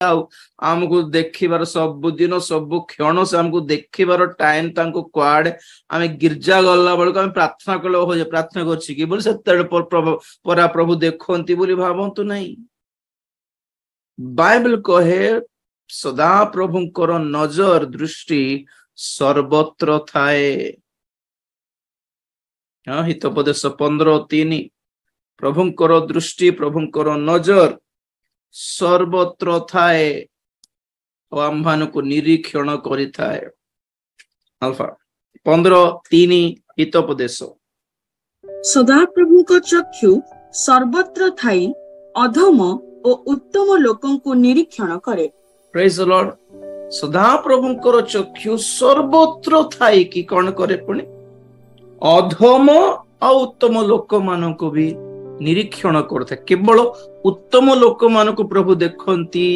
ଥାଉ आमको देखिबार सब दिन सब क्षण से आमको देखिबार टाइम तांको क्वाड आमे गिरजा गल्ला बेलको आमे प्रार्थना कलो हो प्रार्थना करछि कि बोल सेते परा प्रभु देखंती बोली भाबंतु नहीं बाइबल कहे सदा प्रभुंकर नजर दृष्टि सर्वत्र थाए हितोपदेश 15:3 प्रभुंकर दृष्टि प्रभुंकर नजर सर्वत्र थाए और आम्भानु को निरीक्षण करि थाए अल्फा 15:3 हितोपदेश सदा प्रभु को चक्षु सर्वत्र थाई अधम और उत्तम लोकन को निरीक्षण करे प्रेज द लॉर्ड सदा प्रभुंकर चक्षु सर्वत्र थाई कि कौन करे पुणी अधम और उत्तम लोक मान को भी निरीक्षण करता केवल उत्तम लोक मान को प्रभु देखती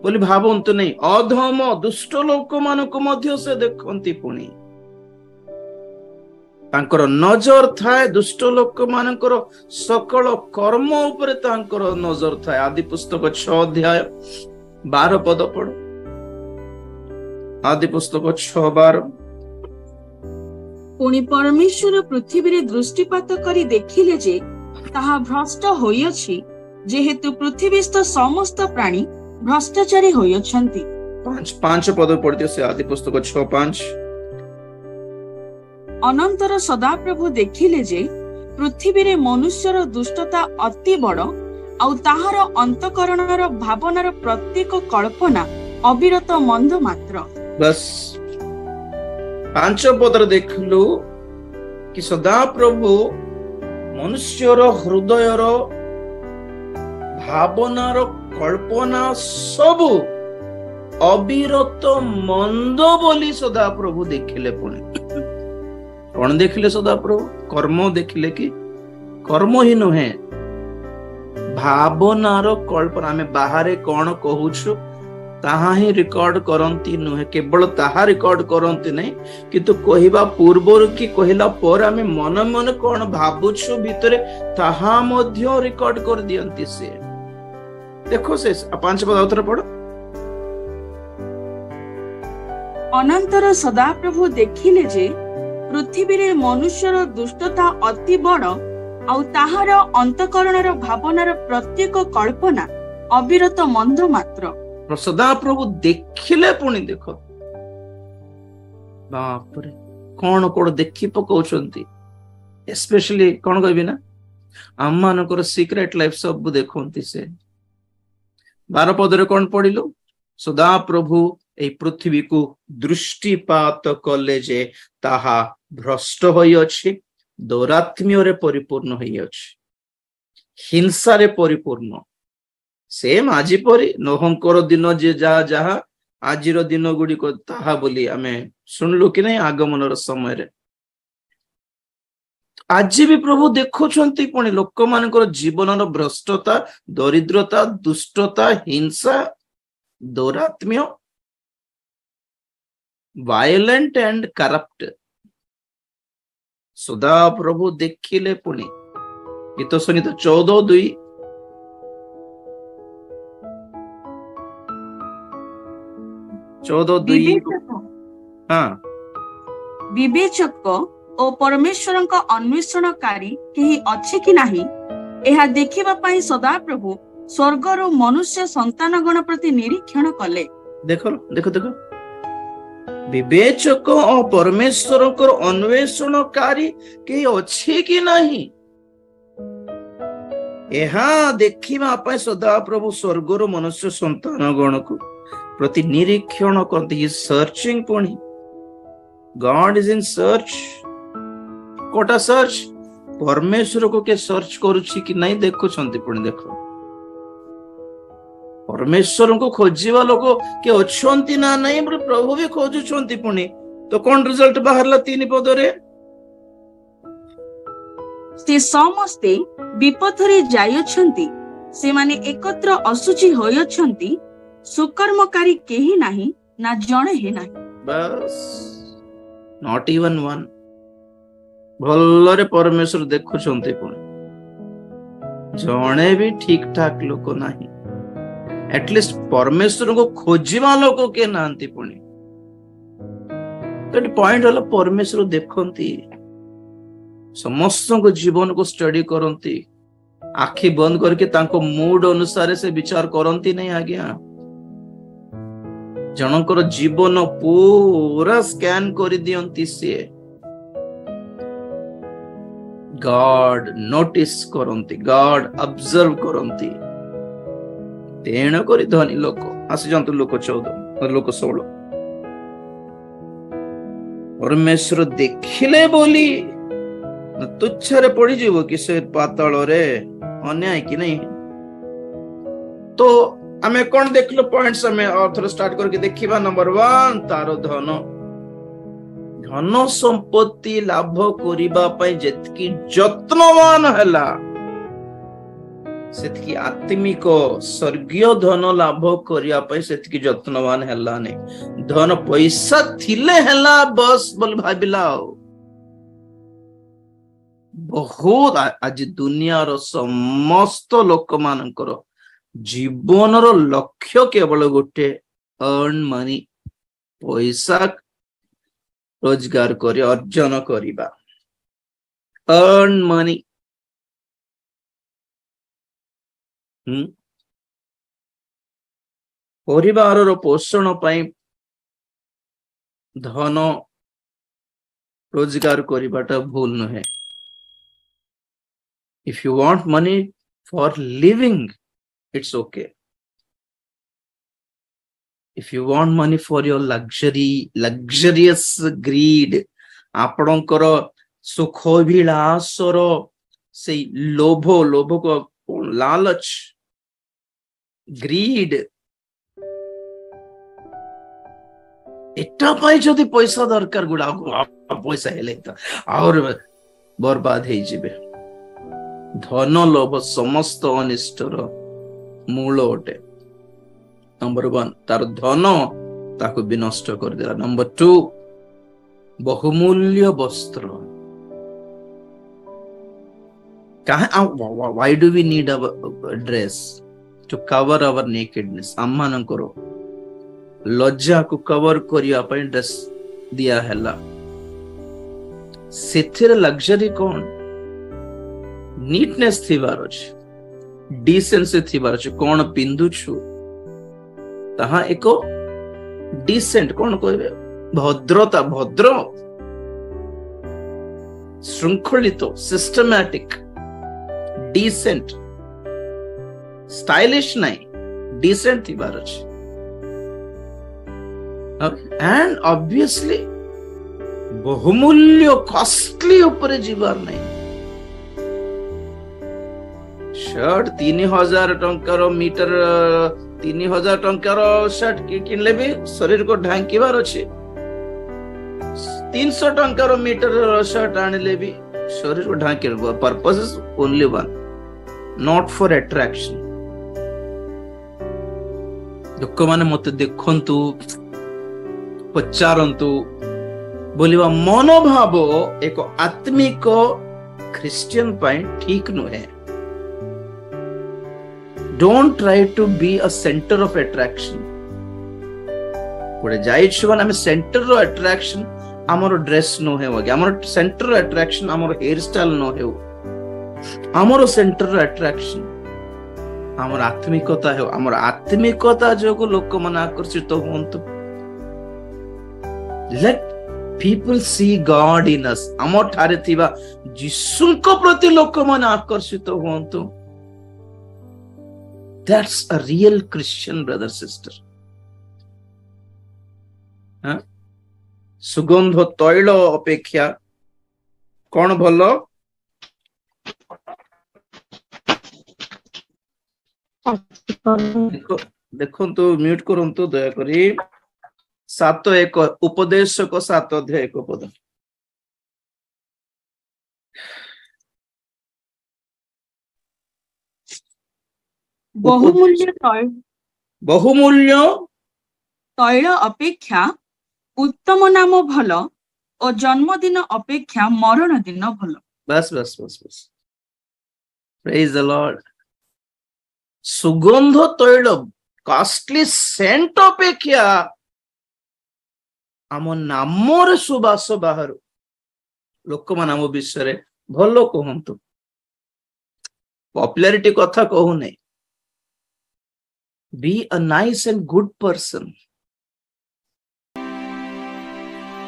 बोली भावंतु नहीं अधम दुष्ट लोक मान को मध्य से देखती पुणी तांकर नजर थाए दुष्ट लोक मानकर सकल कर्म उपरे तांकर नजर थाए आदि पुस्तक 6:12 पद पढ़ो आदि पुस्तक 6:12 पुणी परमेश्वर पृथ्वी रे दृष्टिपात करी देखिले जे ताहा भ्रष्ट होइअछि जेहेतु पृथ्वीस्थ समस्त प्राणी भ्रष्टाचारी होइअछन्ति 5 पद पढ़ियो से आदि पुस्तक 6:5 अनंतर सदाप्रभु देखिले जे पृथ्वी रे मनुष्यर दुष्टता अति बड़ आउ ताहार अंतकरणर भावनार प्रत्येक कल्पना अविरत मंद मात्र बस 5 पद देखलु कि सदा प्रभु मनुष्यर हृदयर भावनार कल्पना सबु अविरत मंद बोली सदा प्रभु देखिले पुणी कौन देखिले सदा प्रभु कर्म देखिले कि कर्म ही नुहे भावनार कल्पना आमे बाहरे कौन कहूछु ताहा ही रिकॉर्ड करंती नुहे केवल ताहा रिकॉर्ड करंती नहीं किंतु कहिबा पूर्व कि कहिला पर आमे मन मन कौन भाबुछु भितरे ताहा मध्य रिकॉर्ड कर दियंती से देखो से 5 पद उतर पढ़ो अनंतर सदाप्रभु देखिले जे पृथ्वी रे मनुष्यर दुष्टता अति बड़ आउ ताहार अंतकरणर भावनार प्रत्येक कल्पना अविरत मंद मात्र सदा प्रभु देखिले पुणी देख बाप रे कौन कौन देखि पकाउछंती स्पेशली कौन कहबी ना आम मानकर सीक्रेट लाइफ सब देखंती से 12 पद रे कौन पढ़िलो सदा प्रभु ए पृथ्वी को दृष्टिपात कले जे ताहा भ्रष्ट होई अछि दौरात्म्य रे परिपूर्ण होई अछि हिंसा रे परिपूर्ण सेम आजि परि नोहंकर दिन जे जहा जहा आजिर दिन गुडी को ताहा बोली आमे सुनलु कि नहीं आगमनर समय रे आज भी प्रभु देखुछंती पुणी लोक मानकर जीवनर भ्रष्टता दरिद्रता दुष्टता हिंसा दौरात्म्य वायलेंट एंड करप्ट सदा प्रभु देखिले पुणी गीत संगीत 14:2 हाँ विवेचक और परमेश्वर का अन्वेषणकारी केही अछि कि नाही एहा देखिबा पई सदा प्रभु स्वर्ग रो मनुष्य संतान गण प्रति निरीक्षण कले देखो देखो देखो विवेचक और परमेश्वर को अन्वेषणकारी केही अछि कि नाही एहा देखिबा पई सदा प्रभु स्वर्ग रो मनुष्य संतान गण को प्रति निरीक्षण करते ही सर्चिंग पुणी गॉड इज इन सर्च कोटा सर्च परमेश्वर को के सर्च करूची कि नहीं देखु छंती पुणी देखो परमेश्वर को खोजिबा लोक के अछंती ना नहीं प्रभु भी खोजु छंती पुणी तो कौन रिजल्ट बाहरला 3 पद रे से समस्ते विपथरे जाय छंती से माने एकत्र असुचि होय छंती सुकर्मकारी केही नाही ना जणे हे नाही बस नॉट इवन वन भल्लरे परमेश्वर देखु छंती पुणी जणे भी ठीक ठाक लोक नाही एटलिस्ट परमेश्वर को खोजिबा लोक के नांती पुणी तो पॉइंट हला परमेश्वर देखंती समस्त को जीवन को स्टडी करंती आखि बंद करके तांको मूड अनुसार से विचार करंती नहीं आज्ञा जनकर जीवन पूरा स्कैन कर दियंती से गॉड नोटिस करंती गॉड ऑब्जर्व करंती तेण करी धनी लोक आसी जंतु लोक 14 लोक 16 परमेश्वर देखिले बोली तुच्छरे पड़ी जीव कि से पाताल रे अन्याय कि नहीं तो आमे कौन देखलो पॉइंट्स हमें और स्टार्ट करके देखिबा नंबर 1 तारो धन धन संपत्ति लाभ करिबा पई जेतकी यत्नवान हला सेतकी आत्मिक स्वर्गीय धन लाभ करिया पई सेतकी यत्नवान हला ने धन पैसा थिले हला बस बोल भाबिला बहुत आज दुनियार समस्त लोक मानकर जीवनर लक्ष्य केवल गोटे अर्न मनी पैसा रोजगार करी अर्जन करिबा अर्न मनी परिवार पोषण पाई धन रोजगार करिबाटा भूल नहे if you want money for living it's okay if you want money for your luxurious greed आपणकर सुखोभिलासर से लोभ को लालच ग्रीड एटा पाई जदि पैसा दरकार गुडा पैसा हेले त और बर्बाद हे जिबे धन लोभ समस्त अनिष्टर मूल अटे नंबर 1 तार धन ताको भी नष्ट कर दिला नंबर 2 बहुमूल्य वस्त्र why do we need a dress to cover our nakedness amman karo लज्जा को कवर करिया पई ड्रेस दिया हैला सेथिर लग्जरी कोन नीटनेस थिबार अछि डिसेंसी थिबार अछि कोन पिंदु छु ताहा एको डिसेंट कोन कहबे भद्रता भद्र श्रृंखलित सिस्टमैटिक डिसेंट स्टाइलिश नहीं डिसेंट थिबार अछि एंड ऑब्वियसली बहुमूल्य कॉस्टली ऊपर जीवार नहीं शर्ट 3000 टंकार मीटर 3000 टंकार शर्ट किनले भी शरीर को ढांकीबार अछि 300 टंकार मीटर शर्ट आनले भी शरीर को ढांके purpose is only one not for attraction लोक माने मते देखंतु पचारंतु बोलिबा मनोभाव एक आत्मिक क्रिश्चियन पाई ठीक नुहे don't try to be a centre of attraction गोटे जाइछुन आमे सेंटर ऑफ अट्रैक्शन हमर ड्रेस नो हे वगे हमर सेंटर ऑफ अट्रैक्शन हमर हेयर स्टाइल नो हे हमर सेंटर ऑफ अट्रैक्शन हमर आत्मिकता हे हमर आत्मिकता जो लोक मन आकर्षित होंतु let people see God in us amor thare thiba jisuko prati lok man akarshiत होंतु that's a real Christian brother sister सुगंध तैल अपेक्षा कौन भलो देखो तो म्यूट करंतु दया करी 7:1 उपदेशक 7:1 पद बहुमूल्य तैल अपेक्षा उत्तम नाम भल और जन्मदिन अपेक्षा मरण दिन भल बस बस बस बस प्रेज द लॉर्ड सुगंध तैल कॉस्टली सेंट अपेक्षा आम नामरे सुबास बाहर लोक मान आम विषय भल कहतु पॉपुलैरिटी कथा कहू नहीं be a nice and good person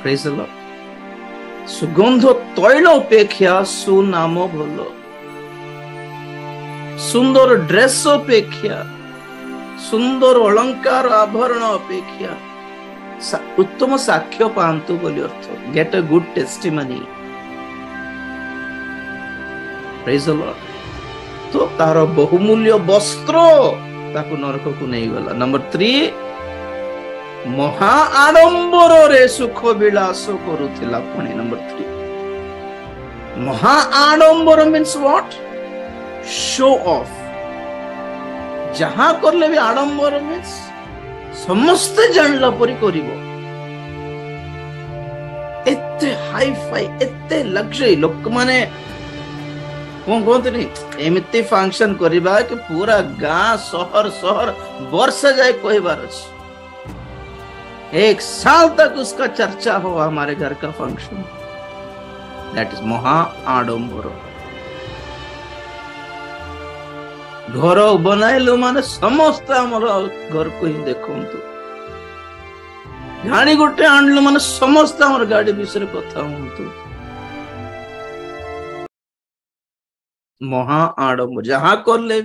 praise the Lord सुगंध तैल अपेक्षा सुनाम भल सुंदर ड्रेस अपेक्षा सुंदर अलंकार आभरण अपेक्षा उत्तम साक्ष्य पांतु बोली अर्थ get a good testimony praise the lord तो तार बहुमूल्य वस्त्र ताकू नरक को नहीं गला नंबर 3 महा आडंबर रे सुख विलास करुथिला पुणी नंबर 3 महा आडंबर मीन्स व्हाट शो ऑफ जहां करले भी आडंबर मीन्स समस्त जानला परी करिवो एते हाई फाई एते लग्जरी लोक माने कौन कहते नहीं एमती फंक्शन करिबा कि पूरा गांव शहर शहर वर्ष जाए कहबार अछि 1 साल तक उसका चर्चा हो हमारे घर का फंक्शन दैट इज महा आडंबर घर बनाइलु माने समस्त हमर घर को ही देखंतु गाड़ी गोटे आणलु माने समस्त हमर गाड़ी विषय कथा होंतु महा आडंबर जहां कर ले